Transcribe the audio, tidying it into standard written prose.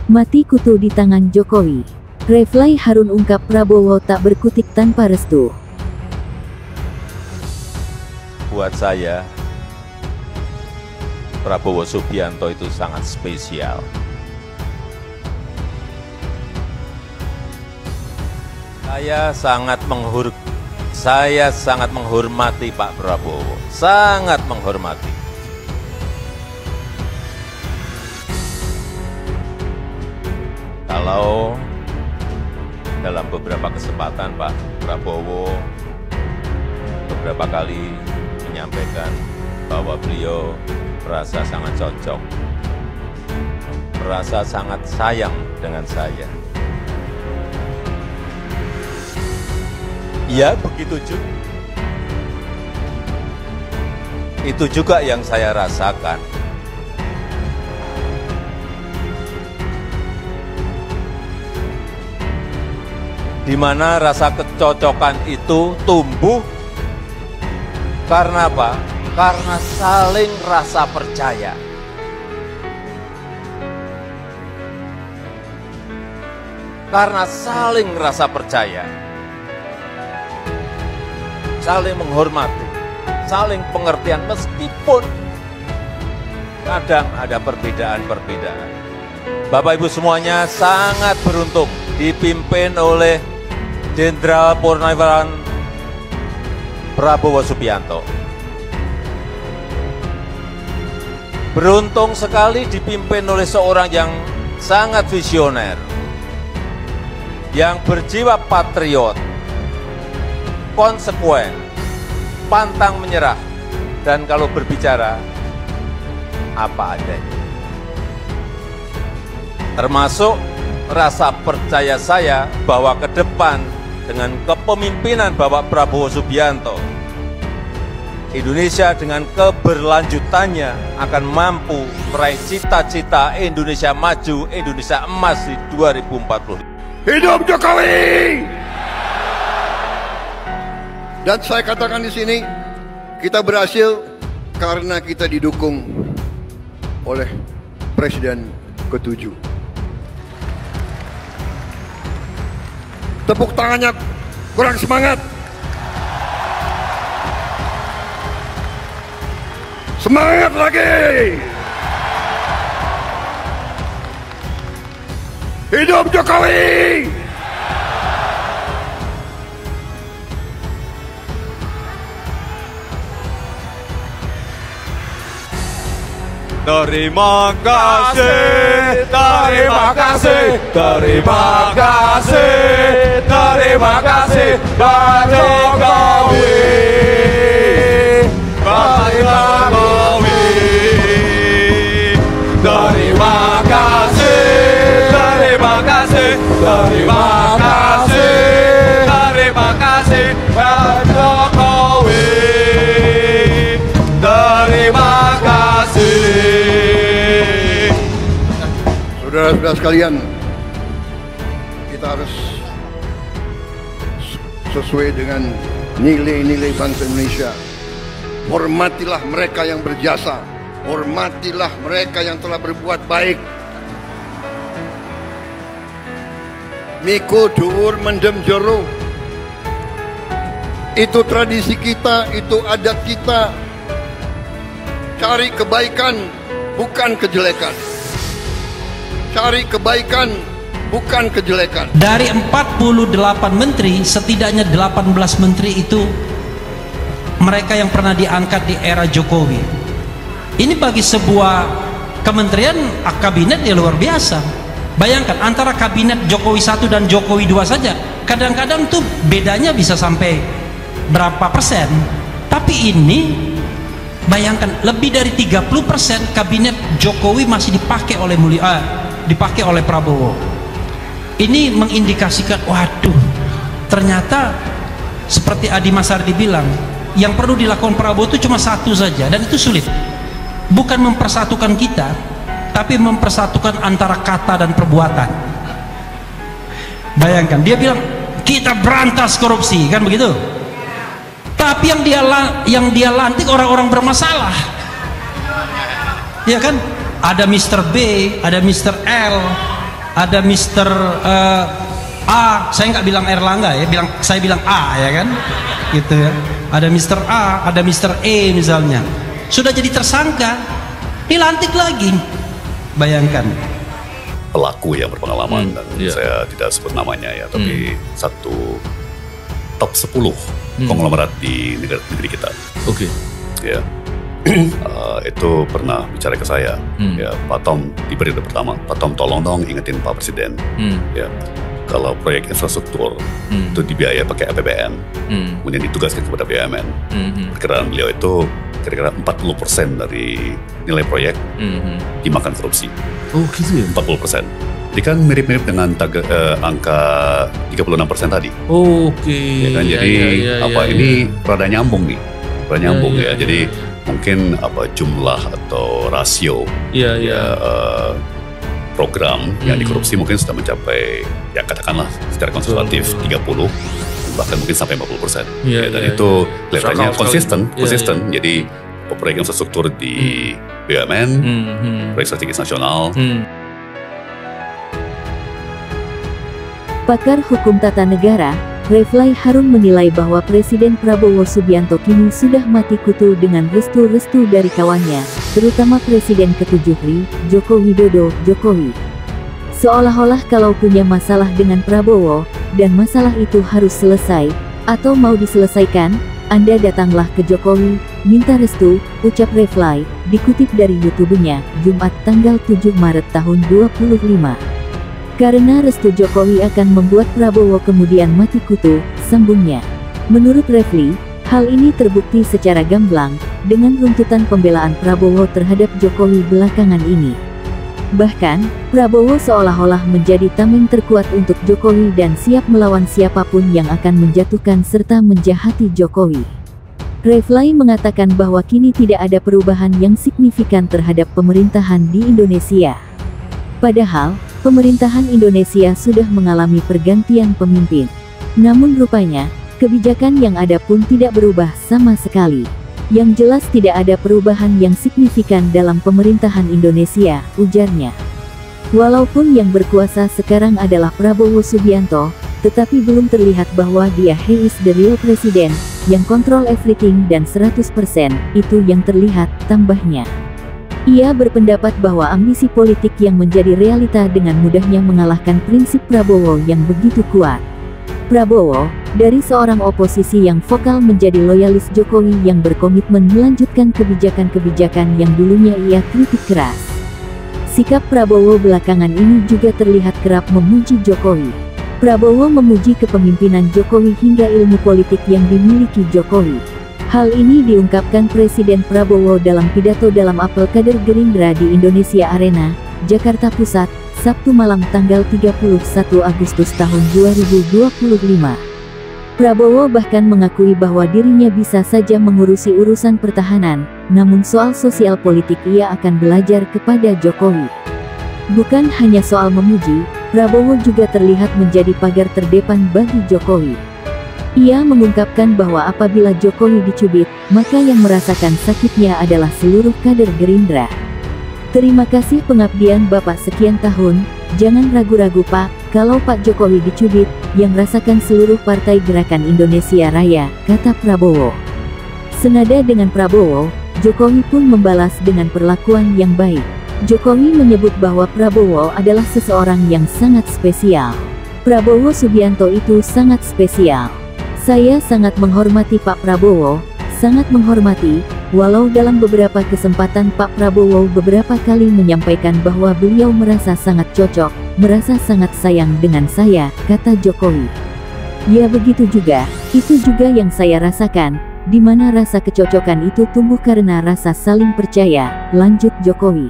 Mati kutu di tangan Jokowi. Refly Harun ungkap Prabowo tak berkutik tanpa restu. Buat saya, Prabowo Subianto itu sangat spesial. Saya sangat menghormati Pak Prabowo, sangat menghormati. Kalau dalam beberapa kesempatan Pak Prabowo beberapa kali menyampaikan bahwa beliau merasa sangat cocok, merasa sangat sayang dengan saya. Ya, begitu juga. Itu juga yang saya rasakan. Di mana rasa kecocokan itu tumbuh karena apa? Karena saling rasa percaya. Karena saling rasa percaya. Saling menghormati, saling pengertian meskipun kadang ada perbedaan-perbedaan. Bapak Ibu semuanya sangat beruntung dipimpin oleh Jenderal Purnawirawan Prabowo Subianto. Beruntung sekali dipimpin oleh seorang yang sangat visioner, yang berjiwa patriot, konsekuen, pantang menyerah, dan kalau berbicara, apa adanya. Termasuk rasa percaya saya bahwa ke depan dengan kepemimpinan Bapak Prabowo Subianto, Indonesia dengan keberlanjutannya akan mampu meraih cita-cita Indonesia maju, Indonesia emas di 2040. Hidup Jokowi! Dan saya katakan di sini, kita berhasil karena kita didukung oleh Presiden ke-7. Tepuk tangannya kurang semangat. Semangat lagi. Hidup Jokowi. Terima kasih, terima kasih, terima kasih, terima kasih, Pak Jokowi, Pak Jokowi. Terima kasih, terima kasih, terima kasih, terima kasih, Pak Jokowi. Terima kasih. Saudara-saudara sekalian, kita harus sesuai dengan nilai-nilai bangsa Indonesia. Hormatilah mereka yang berjasa, hormatilah mereka yang telah berbuat baik. Miko dhuwur mendem jero. Itu tradisi kita, itu adat kita. Cari kebaikan, bukan kejelekan. Cari kebaikan, bukan kejelekan. Dari 48 menteri, setidaknya 18 menteri itu mereka yang pernah diangkat di era Jokowi. Ini bagi sebuah kementerian kabinet ya luar biasa. Bayangkan antara kabinet Jokowi 1 dan Jokowi 2 saja, kadang-kadang tuh bedanya bisa sampai berapa persen. Tapi ini bayangkan lebih dari 30% kabinet Jokowi masih dipakai oleh Prabowo. Ini mengindikasikan, waduh, ternyata seperti Adi Masardi bilang, yang perlu dilakukan Prabowo itu cuma satu saja, dan itu sulit. Bukan mempersatukan kita, tapi mempersatukan antara kata dan perbuatan. Bayangkan, dia bilang kita berantas korupsi, kan begitu? Tapi yang dia lantik orang-orang bermasalah, ya kan? Ada Mr. B, ada Mr. L, ada Mr. A, saya nggak bilang Erlangga ya, saya bilang A ya kan, gitu ya. Ada Mr. A, ada Mr. E misalnya, sudah jadi tersangka, dilantik lagi. Bayangkan. Pelaku yang berpengalaman dan saya tidak sebut namanya ya, tapi satu top 10 konglomerat di negeri kita. Oke. Ya. Itu pernah bicara ke saya, ya Pak Tom di periode pertama, Pak Tom tolong dong ingetin Pak Presiden, ya kalau proyek infrastruktur itu dibiayai pakai APBN, kemudian ditugaskan kepada BUMN, perkiraan beliau itu kira-kira 40% dari nilai proyek dimakan korupsi. Oh gitu ya? 40%. Jadi kan mirip-mirip dengan angka 36% tadi. Oh, oke. Ya kan? Jadi ini rada nyambung nih, rada nyambung ya. Jadi mungkin jumlah atau rasio program yang dikorupsi mungkin sudah mencapai, ya katakanlah secara konservatif 30, bahkan mungkin sampai 40%. Dan itu kelihatannya konsisten. Jadi proyek infrastruktur di BUMN, proyek strategis nasional. Pakar hukum tata negara, Reflay Harun menilai bahwa Presiden Prabowo Subianto kini sudah mati kutu dengan restu-restu dari kawannya, terutama Presiden ke-7 RI, Joko Widodo, Jokowi. Seolah-olah kalau punya masalah dengan Prabowo, dan masalah itu harus selesai, atau mau diselesaikan, Anda datanglah ke Jokowi, minta restu, ucap Reflay, dikutip dari YouTube-nya, Jumat tanggal 7 Maret tahun 2025. Karena restu Jokowi akan membuat Prabowo kemudian mati kutu, sambungnya. Menurut Reflay, hal ini terbukti secara gamblang, dengan runtutan pembelaan Prabowo terhadap Jokowi belakangan ini. Bahkan, Prabowo seolah-olah menjadi tameng terkuat untuk Jokowi dan siap melawan siapapun yang akan menjatuhkan serta menjahati Jokowi. Reflay mengatakan bahwa kini tidak ada perubahan yang signifikan terhadap pemerintahan di Indonesia. Padahal, pemerintahan Indonesia sudah mengalami pergantian pemimpin. Namun rupanya, kebijakan yang ada pun tidak berubah sama sekali. Yang jelas tidak ada perubahan yang signifikan dalam pemerintahan Indonesia, ujarnya. Walaupun yang berkuasa sekarang adalah Prabowo Subianto, tetapi belum terlihat bahwa he is the real president, yang control everything dan 100%, itu yang terlihat, tambahnya. Ia berpendapat bahwa ambisi politik yang menjadi realita dengan mudahnya mengalahkan prinsip Prabowo yang begitu kuat. Prabowo, dari seorang oposisi yang vokal menjadi loyalis Jokowi yang berkomitmen melanjutkan kebijakan-kebijakan yang dulunya ia kritik keras. Sikap Prabowo belakangan ini juga terlihat kerap memuji Jokowi. Prabowo memuji kepemimpinan Jokowi hingga ilmu politik yang dimiliki Jokowi. Hal ini diungkapkan Presiden Prabowo dalam pidato dalam apel kader Gerindra di Indonesia Arena, Jakarta Pusat, Sabtu malam tanggal 31 Agustus tahun 2025. Prabowo bahkan mengakui bahwa dirinya bisa saja mengurusi urusan pertahanan, namun soal sosial politik ia akan belajar kepada Jokowi. Bukan hanya soal memuji, Prabowo juga terlihat menjadi pagar terdepan bagi Jokowi. Ia mengungkapkan bahwa apabila Jokowi dicubit, maka yang merasakan sakitnya adalah seluruh kader Gerindra. Terima kasih pengabdian Bapak sekian tahun, jangan ragu-ragu Pak, kalau Pak Jokowi dicubit, yang rasakan seluruh Partai Gerakan Indonesia Raya, kata Prabowo. Senada dengan Prabowo, Jokowi pun membalas dengan perlakuan yang baik. Jokowi menyebut bahwa Prabowo adalah seseorang yang sangat spesial. Prabowo Subianto itu sangat spesial. Saya sangat menghormati Pak Prabowo, sangat menghormati, walau dalam beberapa kesempatan Pak Prabowo beberapa kali menyampaikan bahwa beliau merasa sangat cocok, merasa sangat sayang dengan saya, kata Jokowi. Ya begitu juga, itu juga yang saya rasakan, di mana rasa kecocokan itu tumbuh karena rasa saling percaya, lanjut Jokowi.